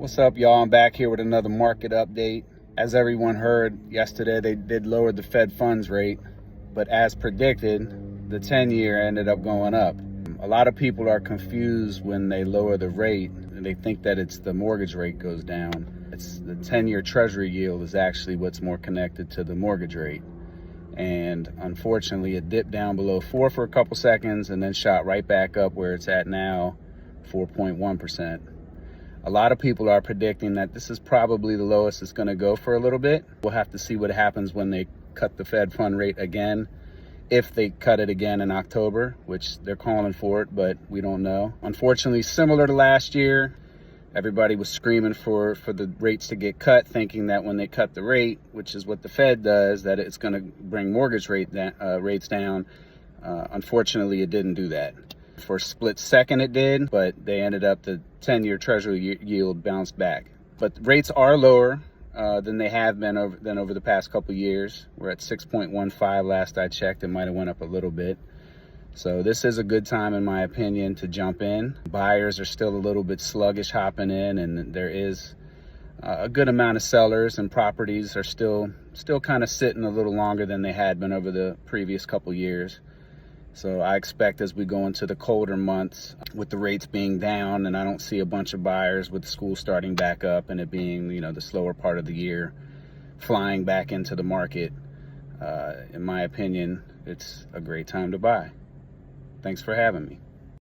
What's up, y'all? I'm back here with another market update. As everyone heard yesterday, they did lower the Fed funds rate, but as predicted, the 10-year ended up going up. A lot of people are confused when they lower the rate, and they think that it's the mortgage rate goes down. It's the 10-year Treasury yield is actually what's more connected to the mortgage rate. And unfortunately, it dipped down below 4 for a couple seconds and then shot right back up where it's at now, 4.1%. A lot of people are predicting that this is probably the lowest it's going to go for a little bit. We'll have to see what happens when they cut the Fed fund rate again, if they cut it again in October, which they're calling for it, but we don't know. Unfortunately, similar to last year, everybody was screaming for the rates to get cut, thinking that when they cut the rate, which is what the Fed does, that it's going to bring mortgage rates down. Unfortunately, it didn't do that. For a split second it did, but they ended up, the 10-year Treasury yield bounced back. But rates are lower than they have been over the past couple years. We're at 6.15 last I checked. It might have went up a little bit. So this is a good time, in my opinion, to jump in. Buyers are still a little bit sluggish hopping in, and there is a good amount of sellers, and properties are still kind of sitting a little longer than they had been over the previous couple years. So I expect as we go into the colder months, with the rates being down, and I don't see a bunch of buyers with school starting back up and it being, the slower part of the year, flying back into the market, in my opinion, it's a great time to buy. Thanks for having me.